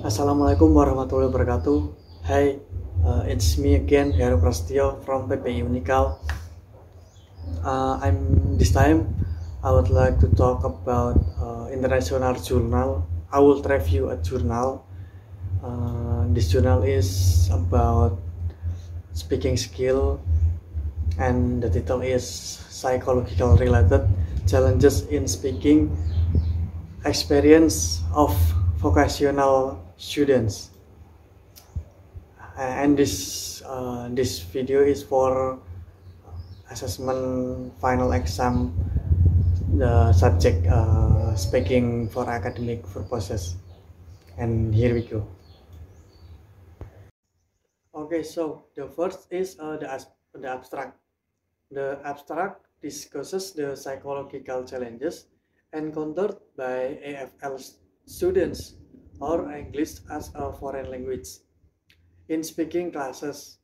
Assalamualaikum warahmatullahi wabarakatuh. Hi, it's me again, Heru Prasetyo from PPI Unikal. This time I would like to talk about international journal. I will review a journal. This journal is about speaking skill, and the title is psychological related challenges in speaking experience of vocational students. And this video is for assessment final exam, the subject speaking for academic purposes. And here we go. Okay, so the first is the abstract. The abstract discusses the psychological challenges encountered by AFL students or English as a foreign language in speaking classes,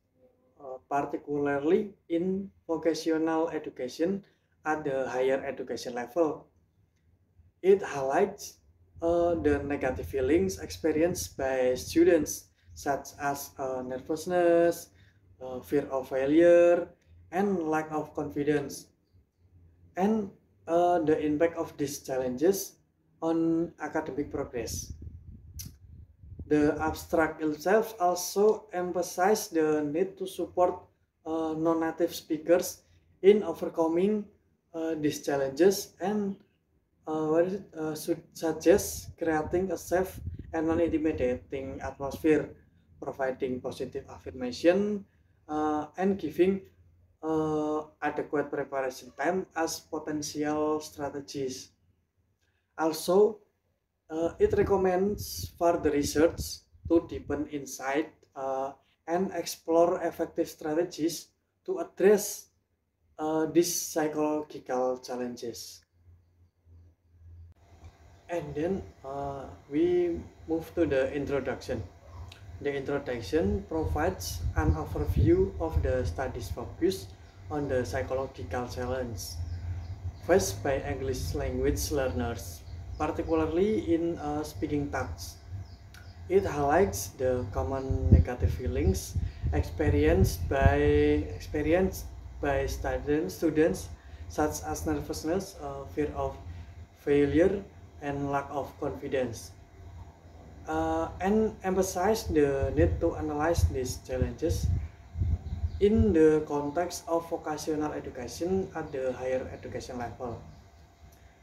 particularly in vocational education at the higher education level. It highlights the negative feelings experienced by students, such as nervousness, fear of failure, and lack of confidence, and the impact of these challenges on academic progress. The abstract itself also emphasizes the need to support non-native speakers in overcoming these challenges and suggest creating a safe and non-intimidating atmosphere, providing positive affirmation, and giving adequate preparation time as potential strategies. Also, it recommends further research to deepen insight and explore effective strategies to address these psychological challenges. And then we move to the introduction. The introduction provides an overview of the study's focus on the psychological challenge faced by English language learners, particularly in speaking tasks. It highlights the common negative feelings experienced by students such as nervousness, fear of failure, and lack of confidence, and emphasize the need to analyze these challenges in the context of vocational education at the higher education level.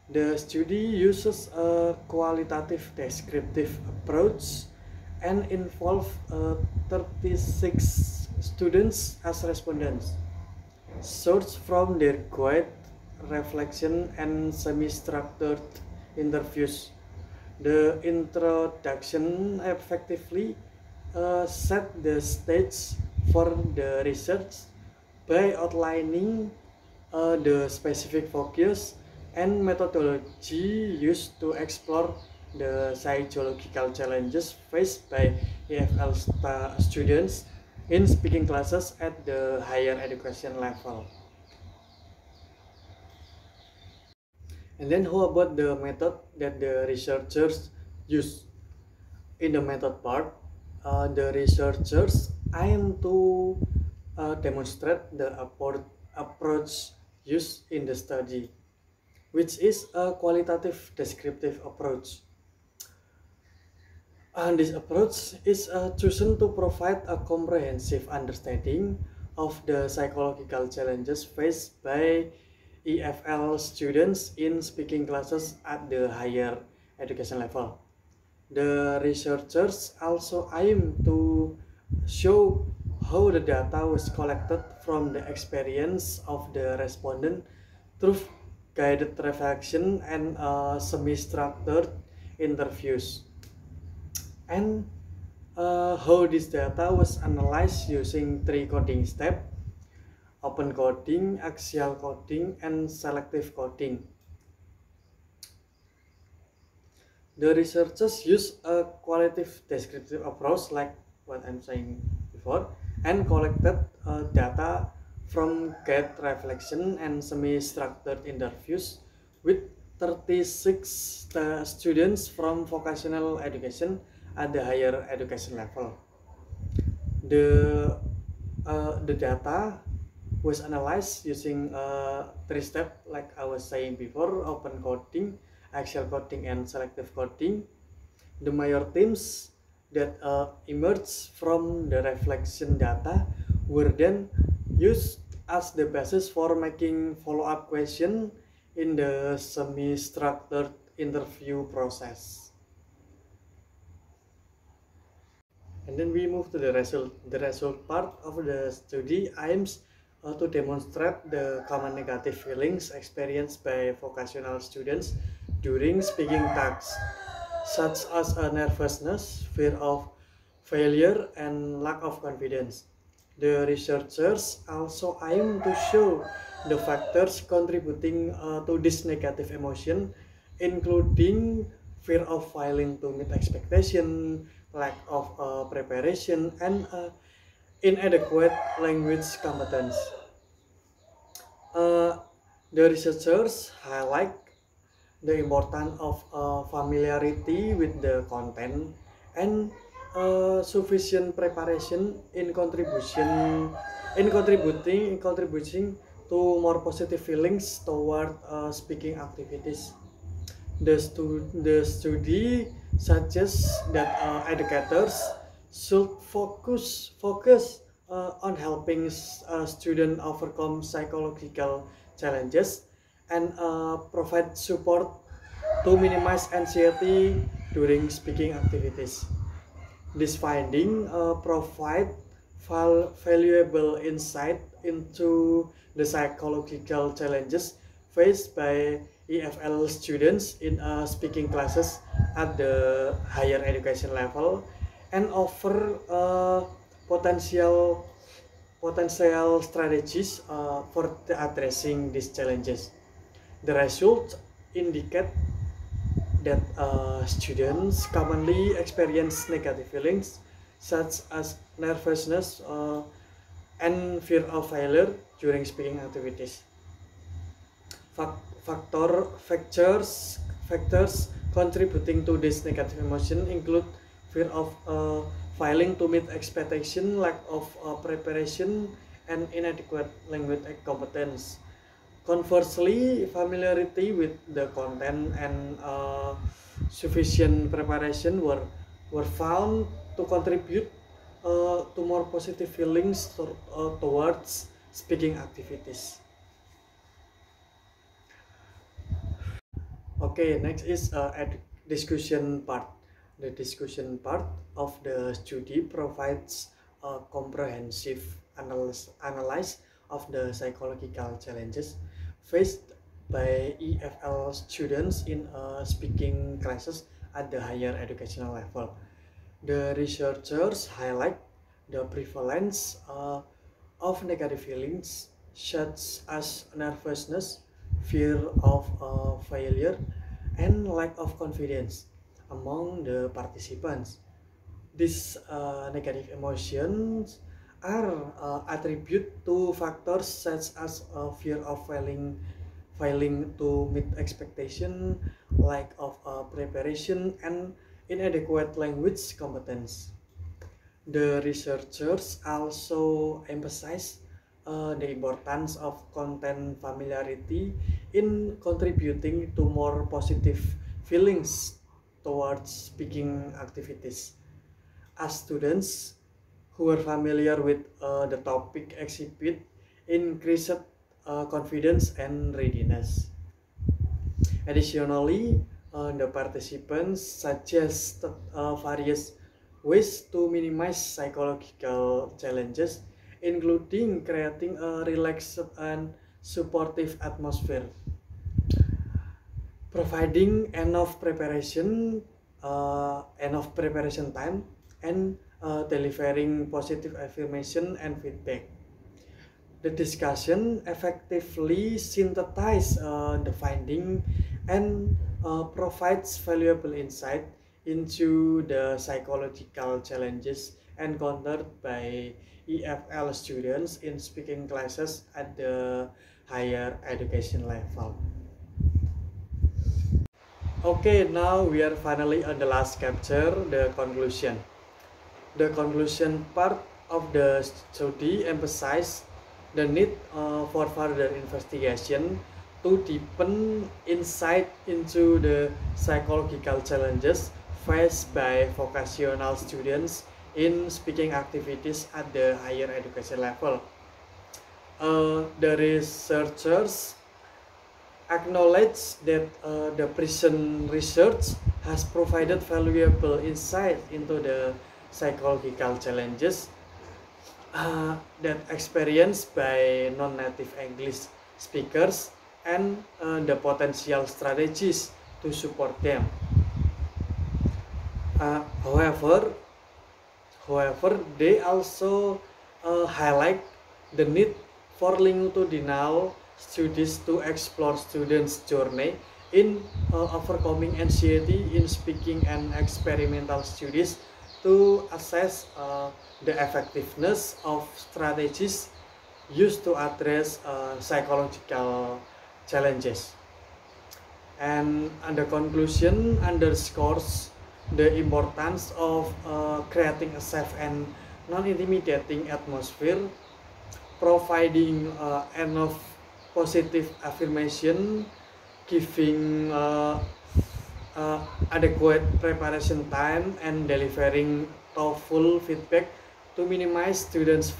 The study uses a qualitative descriptive approach and involves 36 students as respondents. Sourced from their guide, reflection, and semi-structured interviews. The introduction effectively set the stage for the research by outlining the specific focus and methodology used to explore the psychological challenges faced by EFL students in speaking classes at the higher education level. And then how about the method that the researchers use? In the method part, the researchers aim to demonstrate the approach used in the study, which is a qualitative descriptive approach. And this approach is chosen to provide a comprehensive understanding of the psychological challenges faced by EFL students in speaking classes at the higher education level. The researchers also aim to show how the data was collected from the experience of the respondent through guided reflection and semi-structured interviews, and how this data was analyzed using three coding steps: open coding, axial coding, and selective coding. The researchers use a qualitative descriptive approach, like what I'm saying before, and collected data from guide reflection and semi-structured interviews with 36 students from vocational education at the higher education level. The data was analyzed using three steps, like I was saying before: open coding, axial coding, and selective coding. The major themes that emerged from the reflection data were then used as the basis for making follow-up questions in the semi-structured interview process. And then we move to the result. The result part of the study aims to demonstrate the common negative feelings experienced by vocational students during speaking tasks, such as nervousness, fear of failure, and lack of confidence. The researchers also aim to show the factors contributing to this negative emotion, including fear of failing to meet expectation, lack of preparation, and inadequate language competence. Uh, the researchers highlight the importance of familiarity with the content and sufficient preparation in contributing to more positive feelings toward speaking activities. The study suggests that educators should focus on helping students overcome psychological challenges and provide support to minimize anxiety during speaking activities. This finding provide valuable insight into the psychological challenges faced by EFL students in speaking classes at the higher education level, and offer potential potential strategies for addressing these challenges. The results indicate that students commonly experience negative feelings such as nervousness and fear of failure during speaking activities. Factors contributing to this negative emotion include fear of failing to meet expectation, lack of preparation, and inadequate language competence. Conversely, familiarity with the content and sufficient preparation were found to contribute to more positive feelings towards speaking activities. Okay, next is discussion part. The discussion part of the study provides a comprehensive analysis of the psychological challenges faced by EFL students in speaking classes at the higher educational level. The researchers highlight the prevalence of negative feelings such as nervousness, fear of failure, and lack of confidence among the participants. These negative emotions are attributed to factors such as fear of failing to meet expectation, lack of preparation, and inadequate language competence. The researchers also emphasize the importance of content familiarity in contributing to more positive feelings towards speaking activities. As students who are familiar with the topic exhibit increased confidence and readiness. Additionally, the participants suggest various ways to minimize psychological challenges, including creating a relaxed and supportive atmosphere, providing enough preparation time, and delivering positive affirmation and feedback. The discussion effectively synthesizes the finding and provides valuable insight into the psychological challenges encountered by EFL students in speaking classes at the higher education level. Okay, now we are finally on the last chapter, the conclusion. The conclusion part of the study emphasizes the need for further investigation to deepen insight into the psychological challenges faced by vocational students in speaking activities at the higher education level. The researchers acknowledge that the prison research has provided valuable insight into the psychological challenges that experienced by non-native English speakers and the potential strategies to support them. Uh, however, However, they also highlight the need for longitudinal studies to explore students' journey in overcoming anxiety in speaking and experimental studies to assess the effectiveness of strategies used to address psychological challenges. And the conclusion underscores the importance of creating a safe and non-intimidating atmosphere, providing enough positive affirmation, giving adequate preparation time, and delivering thoughtful feedback to minimize students'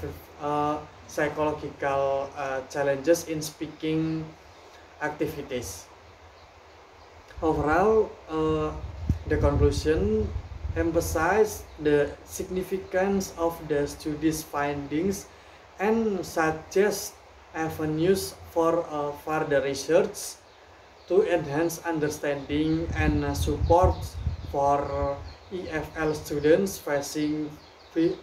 psychological challenges in speaking activities. Overall, the conclusion emphasized the significance of the study's findings and suggests avenues for further research to enhance understanding and support for EFL students facing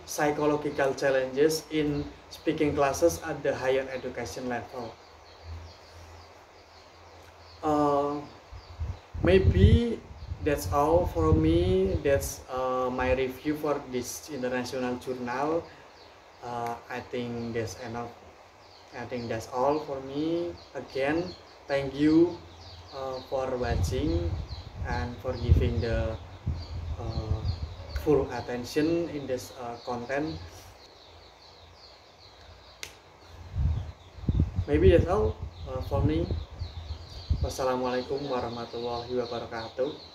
psychological challenges in speaking classes at the higher education level. Uh, Maybe that's all for me. That's my review for this international journal. I think that's enough. I think that's all for me. Again, thank you for watching and for giving the uh, full attention in this content. Maybe that's all for me. Wassalamualaikum warahmatullahi wabarakatuh.